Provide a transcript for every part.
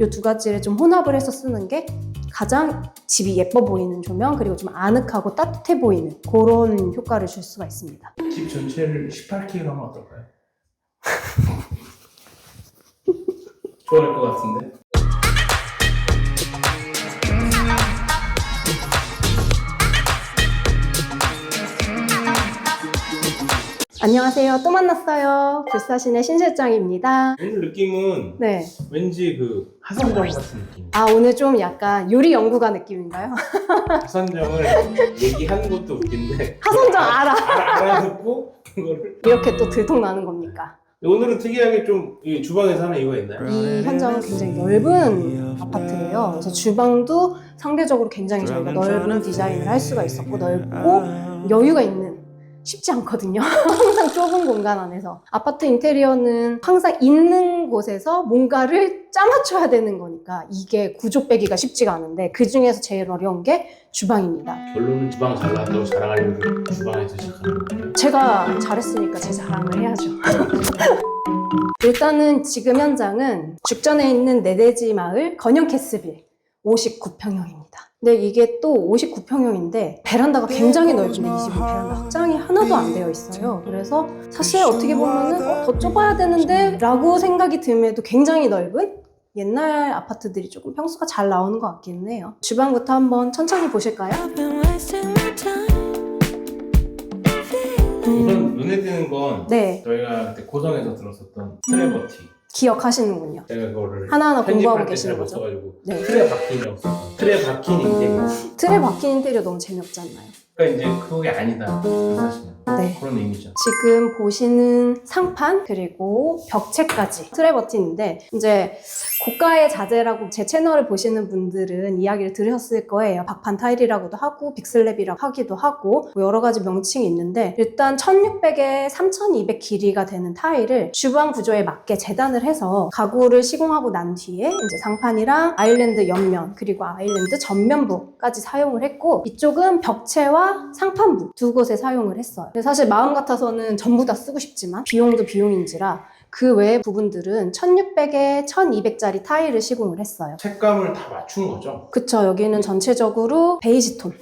이 두 가지를 좀 혼합을 해서 쓰는 게 가장 집이 예뻐 보이는 조명, 그리고 좀 아늑하고 따뜻해 보이는 그런 효과를 줄 수가 있습니다. 집 전체를 18K로 하면 어떨까요? 좋아할 것 같은데? 안녕하세요. 또 만났어요. 불사신의 신 실장입니다. 오늘 느낌은 네. 왠지 그 하선정 같은 느낌. 아, 오늘 좀 약간 요리 연구가 느낌인가요? 하선정을 얘기하는 것도 웃긴데 하선정 알아. 알아듣고 그거를 이렇게 또 들통나는 겁니까? 오늘은 특이하게 좀 이 주방에서 하는 이유가 있나요? 이 현장은 굉장히 넓은 아파트예요. 그래서 주방도 상대적으로 굉장히 저희가 넓은 디자인을 할 수가 있었고, 넓고 여유가 있는, 쉽지 않거든요. 항상 좁은 공간 안에서. 아파트 인테리어는 항상 있는 곳에서 뭔가를 짜맞춰야 되는 거니까 이게 구조 빼기가 쉽지가 않은데, 그 중에서 제일 어려운 게 주방입니다. 결론은 주방 잘 나왔다고 자랑하려고 주방에서 시작하는 거예요. 제가 잘했으니까 제 자랑을 해야죠. 일단은 지금 현장은 죽전에 있는 내대지 마을 건영 캐스빌 59평형입니다. 근데 이게 또 59평형인데 베란다가 굉장히 넓은데 이 집은 베란다 확장이 하나도 안 되어 있어요. 그래서 사실 어떻게 보면은 더 좁아야 되는데 라고 생각이 듦에도 굉장히 넓은 옛날 아파트들이 조금 평수가 잘 나오는 것 같기는 해요. 주방부터 한번 천천히 보실까요? 우선 눈에 띄는 건 네, 저희가 그때 고성에서 들었었던 트레버티. 기억하시는군요. 제가 그거를 하나하나 공부하고 편집할 때 계시는 잘 거죠? 써가지고 네. 틀에 박힌이 없어서 틀에 박힌 인테리어. 틀에 박힌 인테리어 너무 재미없지 않나요? 그러니까 이제 그게 아니다 사실은 네. 그런 의미죠. 지금 보시는 상판 그리고 벽체까지 트레버틴인데, 이제 고가의 자재라고 제 채널을 보시는 분들은 이야기를 들으셨을 거예요. 박판 타일이라고도 하고 빅슬랩이라고 하기도 하고 뭐 여러 가지 명칭이 있는데, 일단 1600에 3200 길이가 되는 타일을 주방 구조에 맞게 재단을 해서 가구를 시공하고 난 뒤에 이제 상판이랑 아일랜드 옆면 그리고 아일랜드 전면부까지 사용을 했고, 이쪽은 벽체와 상판부 두 곳에 사용을 했어요. 근데 사실 마음 같아서는 전부 다 쓰고 싶지만 비용도 비용인지라 그 외의 부분들은 1600에 1200짜리 타일을 시공을 했어요. 색감을 다 맞춘 거죠. 그쵸, 여기는 전체적으로 베이지 톤.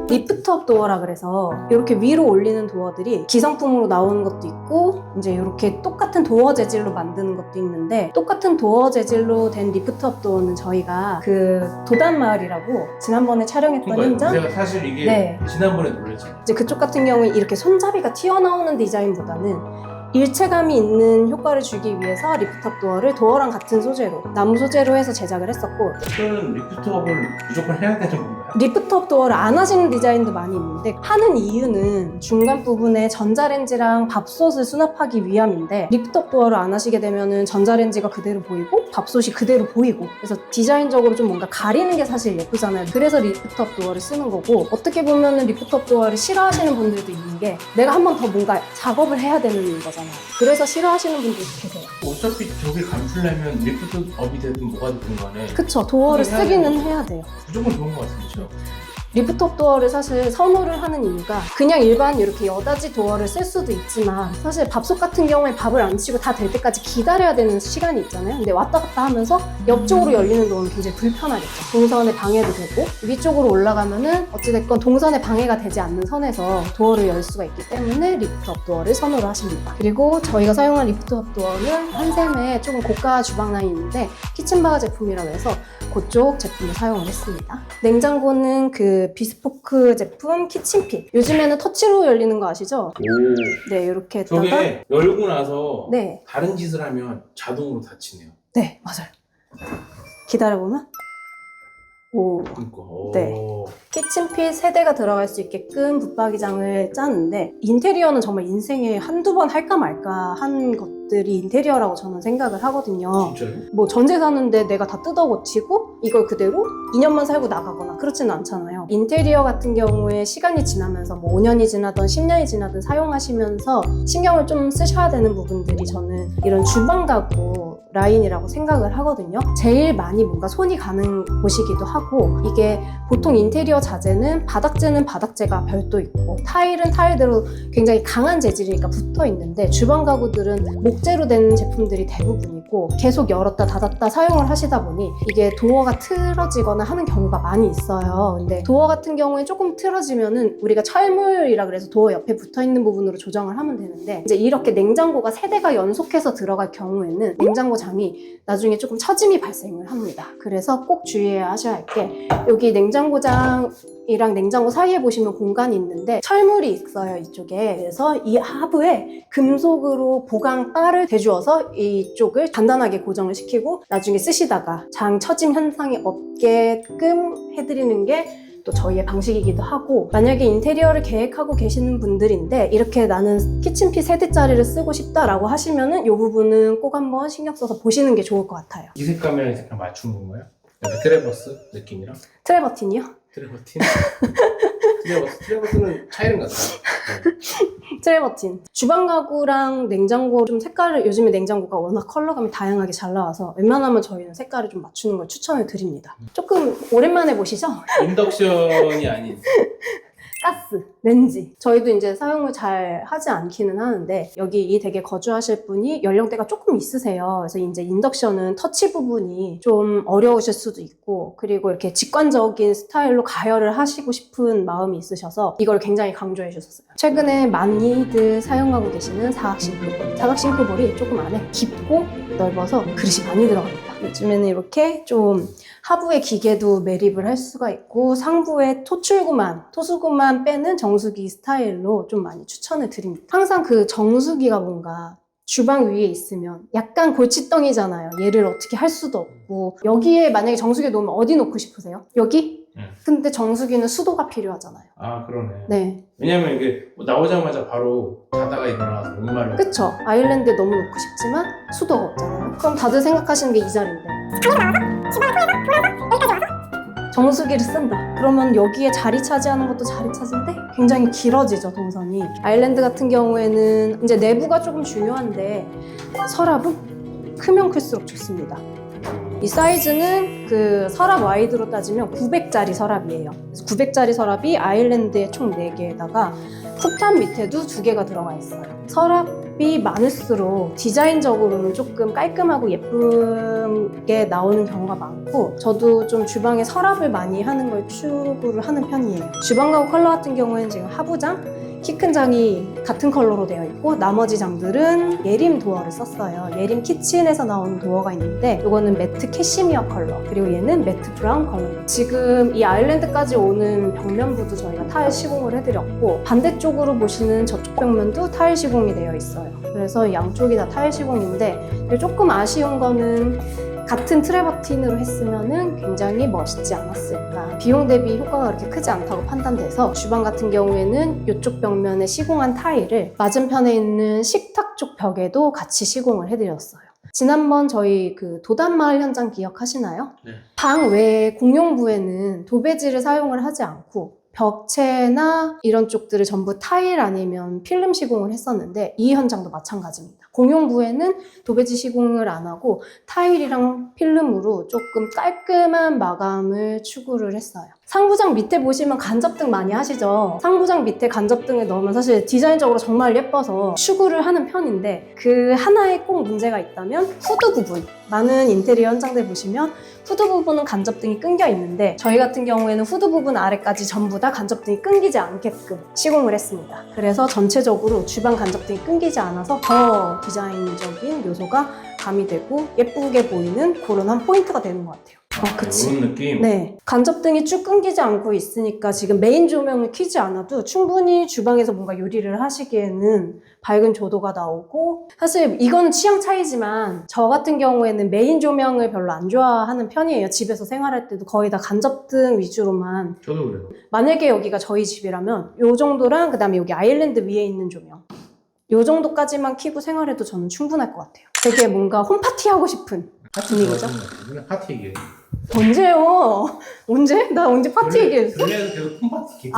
리프트업 도어라 그래서 이렇게 위로 올리는 도어들이 기성품으로 나오는 것도 있고, 이제 이렇게 똑같은 도어 재질로 만드는 것도 있는데, 똑같은 도어 재질로 된 리프트업 도어는 저희가 그 도단마을이라고 지난번에 촬영했던 그러니까 현장, 제가 사실 이게 네. 지난번에 놀랬잖아요. 이제 그쪽 같은 경우에 이렇게 손잡이가 튀어나오는 디자인보다는 일체감이 있는 효과를 주기 위해서 리프트업 도어를 도어랑 같은 소재로, 나무 소재로 해서 제작을 했었고, 그러면 리프트업을 무조건 해야 되는 건가요? 리프트업 도어를 안 하시는 디자인도 많이 있는데, 하는 이유는 중간 부분에 전자레인지랑 밥솥을 수납하기 위함인데, 리프트업 도어를 안 하시게 되면은 전자레인지가 그대로 보이고 밥솥이 그대로 보이고, 그래서 디자인적으로 좀 뭔가 가리는 게 사실 예쁘잖아요. 그래서 리프트업 도어를 쓰는 거고, 어떻게 보면은 리프트업 도어를 싫어하시는 분들도 있는 게, 내가 한 번 더 뭔가 작업을 해야 되는 거잖아요. 그래서 싫어하시는 분들도 계세요. 어차피 저기 감추려면 리프트업이 되든 뭐가 되든 간에 그쵸, 도어를 쓰기는 해야 돼요. 무조건 좋은 것 같습니다. 리프트업 도어를 사실 선호를 하는 이유가, 그냥 일반 이렇게 여닫이 도어를 쓸 수도 있지만 사실 밥솥 같은 경우에 밥을 안 치고 다 될 때까지 기다려야 되는 시간이 있잖아요. 근데 왔다 갔다 하면서 옆쪽으로 열리는 도어는 굉장히 불편하겠죠. 동선에 방해도 되고, 위쪽으로 올라가면은 어찌됐건 동선에 방해가 되지 않는 선에서 도어를 열 수가 있기 때문에 리프트업 도어를 선호를 하십니다. 그리고 저희가 사용한 리프트업 도어는 한샘에 조금 고가 주방 라인인데 키친바가 제품이라고 해서 그쪽 제품을 사용을 했습니다. 냉장고는 그 비스포크 제품 키친핏. 요즘에는 터치로 열리는 거 아시죠? 오, 네, 이렇게 했다가, 저게 열고 나서 네, 다른 짓을 하면 자동으로 닫히네요. 네, 맞아요. 기다려보면, 오, 그러니까. 네. 키친핏 3대가 들어갈 수 있게끔 붙박이장을 짜는데, 인테리어는 정말 인생에 한두 번 할까 말까 한 것들이 인테리어라고 저는 생각을 하거든요. 진짜요? 뭐 전세 사는데 내가 다 뜯어 고치고 이걸 그대로 2년만 살고 나가거나 그렇지는 않잖아요. 인테리어 같은 경우에 시간이 지나면서 뭐 5년이 지나든 10년이 지나든 사용하시면서 신경을 좀 쓰셔야 되는 부분들이 저는 이런 주방 가구 라인이라고 생각을 하거든요. 제일 많이 뭔가 손이 가는 곳이기도 하고, 하고, 이게 보통 인테리어 자재는 바닥재는 바닥재가 별도 있고 타일은 타일대로 굉장히 강한 재질이니까 붙어 있는데, 주방 가구들은 목재로 된 제품들이 대부분이고 계속 열었다 닫았다 사용을 하시다 보니 이게 도어가 틀어지거나 하는 경우가 많이 있어요. 근데 도어 같은 경우에 조금 틀어지면은 우리가 철물이라 그래서 도어 옆에 붙어 있는 부분으로 조정을 하면 되는데, 이제 이렇게 냉장고가 3대가 연속해서 들어갈 경우에는 냉장고장이 나중에 조금 처짐이 발생을 합니다. 그래서 꼭 주의해야 하셔야 할 게, 여기 냉장고장이랑 냉장고 사이에 보시면 공간이 있는데 철물이 있어요, 이쪽에. 그래서 이 하부에 금속으로 보강 바를 대주어서 이쪽을 단단하게 고정을 시키고 나중에 쓰시다가 장 처짐 현상이 없게끔 해드리는 게 또 저희의 방식이기도 하고, 만약에 인테리어를 계획하고 계시는 분들인데 이렇게 나는 키친피 3대짜리를 쓰고 싶다라고 하시면은 이 부분은 꼭 한번 신경 써서 보시는 게 좋을 것 같아요. 이 색감이랑 이 색감 맞춘 건가요? 트레버스 느낌이랑? 트레버틴이요? 트레버틴? 트레버스는 차이는 같아요. 트레버틴. 주방 가구랑 냉장고 좀 색깔을, 요즘에 냉장고가 워낙 컬러감이 다양하게 잘 나와서 웬만하면 저희는 색깔을 좀 맞추는 걸 추천을 드립니다. 조금 오랜만에 보시죠? 인덕션이 아닌 가스, 렌지. 저희도 이제 사용을 잘 하지 않기는 하는데, 여기 이 댁에 거주하실 분이 연령대가 조금 있으세요. 그래서 이제 인덕션은 터치 부분이 좀 어려우실 수도 있고, 그리고 이렇게 직관적인 스타일로 가열을 하시고 싶은 마음이 있으셔서 이걸 굉장히 강조해 주셨어요. 최근에 많이들 사용하고 계시는 사각 싱크볼. 사각 싱크볼이 조금 안에 깊고 넓어서 그릇이 많이 들어갑니다. 요즘에는 이렇게 좀 하부에 기계도 매립을 할 수가 있고 상부에 토수구만 빼는 정수기 스타일로 좀 많이 추천을 드립니다. 항상 그 정수기가 뭔가 주방 위에 있으면 약간 골칫덩이잖아요. 얘를 어떻게 할 수도 없고, 여기에 만약에 정수기 놓으면 어디 놓고 싶으세요? 여기? 근데 정수기는 수도가 필요하잖아요. 아, 그러네. 네. 왜냐면 이게 나오자마자 바로 자다가 일어나서 목말라. 그쵸? 아일랜드에 너무 놓고 싶지만 수도가 없잖아요. 그럼 다들 생각하시는 게 이 자리인데, 정수기를 쓴다. 그러면 여기에 자리 차지하는 것도 자리 차지인데 굉장히 길어지죠, 동선이. 아일랜드 같은 경우에는 이제 내부가 조금 중요한데 서랍은 크면 클수록 좋습니다. 이 사이즈는 그 서랍 와이드로 따지면 900짜리 서랍이에요. 그래서 900짜리 서랍이 아일랜드에 총 4개에다가 쿡탑 밑에도 2개가 들어가 있어요. 서랍이 많을수록 디자인적으로는 조금 깔끔하고 예쁘게 나오는 경우가 많고, 저도 좀 주방에 서랍을 많이 하는 걸 추구를 하는 편이에요. 주방 가구 컬러 같은 경우에는 지금 하부장, 키 큰 장이 같은 컬러로 되어 있고, 나머지 장들은 예림 도어를 썼어요. 예림 키친에서 나오는 도어가 있는데 이거는 매트 캐시미어 컬러, 그리고 얘는 매트 브라운 컬러. 지금 이 아일랜드까지 오는 벽면부도 저희가 타일 시공을 해드렸고, 반대쪽으로 보시는 저쪽 벽면도 타일 시공이 되어 있어요. 그래서 양쪽이 다 타일 시공인데, 조금 아쉬운 거는 같은 트레버틴으로 했으면 굉장히 멋있지 않았을까. 비용 대비 효과가 그렇게 크지 않다고 판단돼서 주방 같은 경우에는 이쪽 벽면에 시공한 타일을 맞은편에 있는 식탁 쪽 벽에도 같이 시공을 해드렸어요. 지난번 저희 그 도단마을 현장 기억하시나요? 네. 방 외 공용부에는 도배지를 사용을 하지 않고 벽체나 이런 쪽들을 전부 타일 아니면 필름 시공을 했었는데, 이 현장도 마찬가지입니다. 공용부에는 도배지 시공을 안 하고 타일이랑 필름으로 조금 깔끔한 마감을 추구를 했어요. 상부장 밑에 보시면 간접등 많이 하시죠? 상부장 밑에 간접등을 넣으면 사실 디자인적으로 정말 예뻐서 추구를 하는 편인데, 그 하나에 꼭 문제가 있다면 후드 부분. 많은 인테리어 현장들 보시면 후드 부분은 간접등이 끊겨 있는데, 저희 같은 경우에는 후드 부분 아래까지 전부 다 간접등이 끊기지 않게끔 시공을 했습니다. 그래서 전체적으로 주방 간접등이 끊기지 않아서 더 디자인적인 요소가 가미되고 예쁘게 보이는 그런 한 포인트가 되는 것 같아요. 그치. 이런 느낌? 네. 간접등이 쭉 끊기지 않고 있으니까 지금 메인 조명을 켜지 않아도 충분히 주방에서 뭔가 요리를 하시기에는 밝은 조도가 나오고, 사실 이거는 취향 차이지만 저 같은 경우에는 메인 조명을 별로 안 좋아하는 편이에요. 집에서 생활할 때도 거의 다 간접등 위주로만. 저도 그래요. 만약에 여기가 저희 집이라면 요 정도랑 그다음에 여기 아일랜드 위에 있는 조명, 요 정도까지만 켜고 생활해도 저는 충분할 것 같아요. 되게 뭔가 홈파티 하고 싶은 분위기죠. 그냥 파티 얘기해. 언제요? 언제? 나 언제 파티 얘기했어? 별내에서 계속 홈파티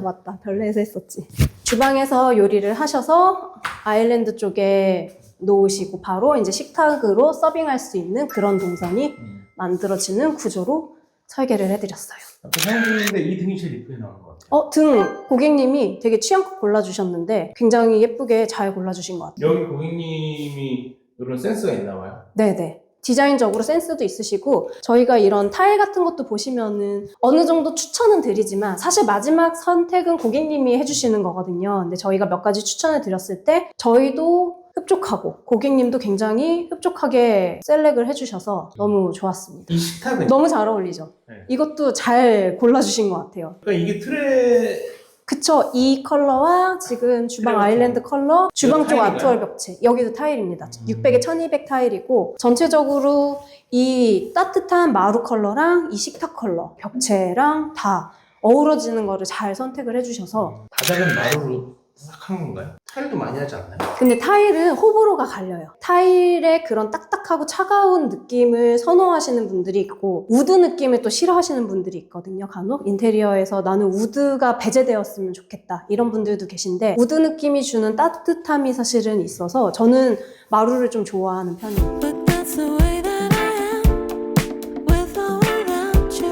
맞다. 별내에서 했었지. 주방에서 요리를 하셔서 아일랜드 쪽에 놓으시고 바로 이제 식탁으로 서빙할 수 있는 그런 동선이 만들어지는 구조로 설계를 해드렸어요. 사용중인데 이 등이 제일 이쁘게 나온 것 같아요. 등 고객님이 되게 취향껏 골라주셨는데 굉장히 예쁘게 잘 골라주신 것 같아요. 여기 고객님이 이런 센스가 있나 봐요. 네네. 디자인적으로 센스도 있으시고 저희가 이런 타일 같은 것도 보시면은 어느 정도 추천은 드리지만 사실 마지막 선택은 고객님이 해주시는 거거든요. 근데 저희가 몇 가지 추천을 드렸을 때 저희도 흡족하고 고객님도 굉장히 흡족하게 셀렉을 해주셔서 너무 좋았습니다. 이 식탁은 너무 잘 어울리죠? 네. 이것도 잘 골라주신 것 같아요. 그러니까 이게 틀에 그쵸. 이 컬러와 지금 주방 그래요. 아일랜드 컬러, 주방 쪽 타일인가요? 아트월 벽체. 여기도 타일입니다. 600에 1200 타일이고 전체적으로 이 따뜻한 마루 컬러랑 이 식탁 컬러, 벽체랑 다 어우러지는 거를 잘 선택을 해주셔서 바닥은 마루로 싹 한 건가요? 타일도 많이 하지 않나요? 근데 타일은 호불호가 갈려요. 타일의 그런 딱딱하고 차가운 느낌을 선호하시는 분들이 있고 우드 느낌을 또 싫어하시는 분들이 있거든요. 간혹 인테리어에서 나는 우드가 배제되었으면 좋겠다 이런 분들도 계신데 우드 느낌이 주는 따뜻함이 사실은 있어서 저는 마루를 좀 좋아하는 편이에요.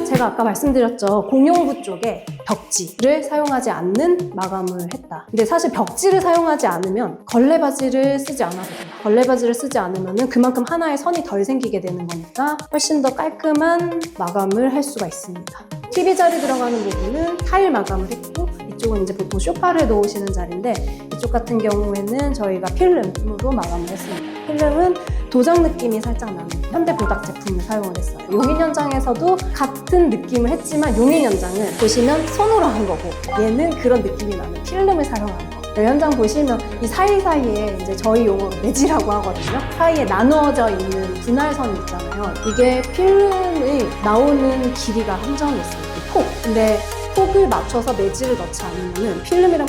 제가 아까 말씀드렸죠. 공용부 쪽에 벽지를 사용하지 않는 마감을 했다. 근데 사실 벽지를 사용하지 않으면 걸레바지를 쓰지 않아도 돼요. 걸레바지를 쓰지 않으면 그만큼 하나의 선이 덜 생기게 되는 거니까 훨씬 더 깔끔한 마감을 할 수가 있습니다. TV 자리 들어가는 부분은 타일 마감을 했고 이쪽은 이제 보통 소파를 놓으시는 자리인데 이쪽 같은 경우에는 저희가 필름으로 마감을 했습니다. 필름은 도장 느낌이 살짝 나는 현대 보닥 제품을 사용을 했어요. 용인 현장에서도 같은 느낌을 했지만 용인 현장은 보시면 손으로 한 거고 얘는 그런 느낌이 나는 필름을 사용하는 거. 현장 보시면 이 사이사이에 이제 저희 용어로 매지라고 하거든요. 사이에 나누어져 있는 분할선 있잖아요. 이게 필름이 나오는 길이가 한정이 있어요. 폭. 근데 폭을 맞춰서 매지를 넣지 않으면 필름이랑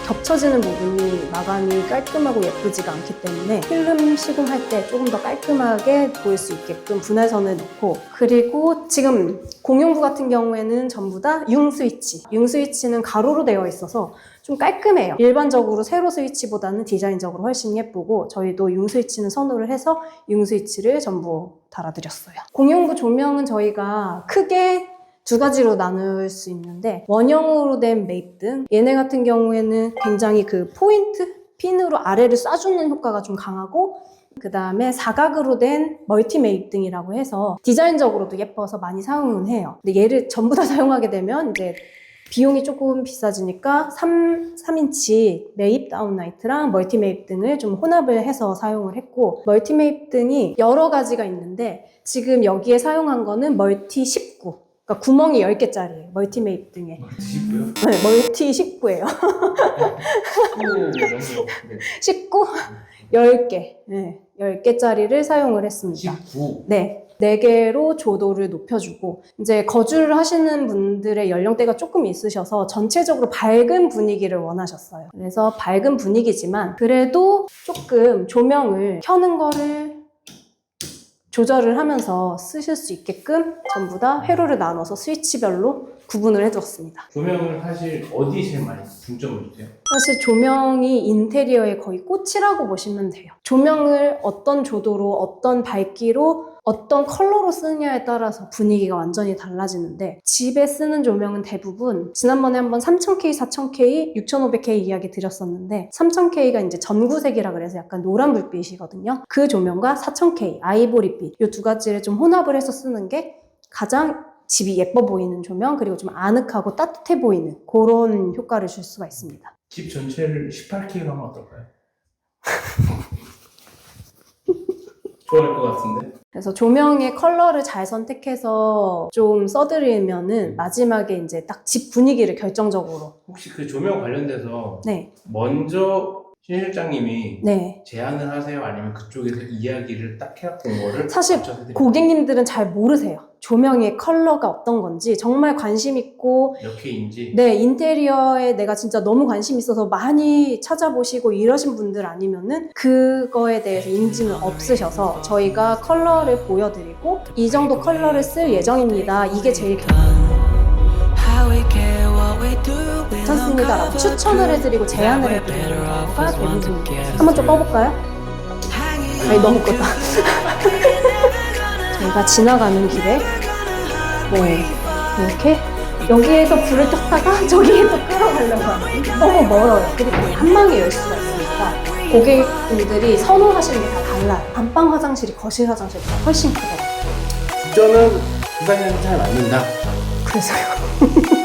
겹쳐지는 부분이 마감이 깔끔하고 예쁘지가 않기 때문에 필름 시공할 때 조금 더 깔끔하게 보일 수 있게끔 분할선을 넣고 그리고 지금 공용부 같은 경우에는 전부 다 융 스위치. 융 스위치는 가로로 되어 있어서 좀 깔끔해요. 일반적으로 세로 스위치보다는 디자인적으로 훨씬 예쁘고 저희도 융 스위치는 선호를 해서 융 스위치를 전부 달아드렸어요. 공용부 조명은 저희가 크게 두 가지로 나눌 수 있는데 원형으로 된 매입등 얘네 같은 경우에는 굉장히 그 포인트 핀으로 아래를 쏴주는 효과가 좀 강하고 그 다음에 사각으로 된 멀티 매입등이라고 해서 디자인적으로도 예뻐서 많이 사용은 해요. 근데 얘를 전부 다 사용하게 되면 이제 비용이 조금 비싸지니까 3인치 매입 다운라이트랑 멀티 매입등을 좀 혼합을 해서 사용을 했고 멀티 매입등이 여러 가지가 있는데 지금 여기에 사용한 거는 멀티 19 그러니까 구멍이 10개짜리예요. 멀티 매입 등에. 멀티고요? 네, 멀티 19예요. 19? 10개. 네, 10개짜리를 사용을 했습니다. 19. 네. 4개로 조도를 높여주고 이제 거주를 하시는 분들의 연령대가 조금 있으셔서 전체적으로 밝은 분위기를 원하셨어요. 그래서 밝은 분위기지만 그래도 조금 조명을 켜는 거를 조절을 하면서 쓰실 수 있게끔 전부 다 회로를 나눠서 스위치별로 구분을 해두었습니다. 조명을 사실 어디에 제일 많이 중점을 주세요? 사실 조명이 인테리어의 거의 꽃이라고 보시면 돼요. 조명을 어떤 조도로, 어떤 밝기로, 어떤 컬러로 쓰느냐에 따라서 분위기가 완전히 달라지는데 집에 쓰는 조명은 대부분 지난번에 한번 3000K, 4000K, 6500K 이야기 드렸었는데 3000K가 이제 전구색이라 그래서 약간 노란 불빛이거든요. 그 조명과 4000K, 아이보리빛 이 두 가지를 좀 혼합을 해서 쓰는 게 가장 집이 예뻐 보이는 조명 그리고 좀 아늑하고 따뜻해 보이는 그런 효과를 줄 수가 있습니다. 집 전체를 18K로 하면 어떨까요? 좋아할 것 같은데? 그래서 조명의 컬러를 잘 선택해서 좀 써드리면은 마지막에 이제 딱 집 분위기를 결정적으로. 혹시 그 조명 관련돼서 네. 먼저 신 실장님이 네. 제안을 하세요? 아니면 그쪽에서 이야기를 딱 해갖고 온 거를 사실 맞춰서 해드려요? 고객님들은 잘 모르세요. 조명의 컬러가 어떤 건지 정말 관심 있고 몇 K인지? 네, 인테리어에 내가 진짜 너무 관심 있어서 많이 찾아보시고 이러신 분들 아니면은 그거에 대해서 인지는 없으셔서 저희가 컬러를 보여드리고 이 정도 컬러를 쓸 예정입니다. 이게 제일 괜찮습니다 라고 추천을 해드리고 제안을 해드리는 경우가 대부분입니다. 한번 좀 꺼볼까요? 아니 너무 껐다. 저희가 지나가는 길에 네, 이렇게 여기에서 불을 켰다가 저기에서 끌어가려고 하는 너무 멀어요. 그리고 한방에 열 수가 있으니까 고객분들이 선호하시는 게 다 달라요. 안방 화장실이 거실 화장실보다 훨씬 크더라고요. 주저는 부산이랑 잘 맞는다. 그래서요.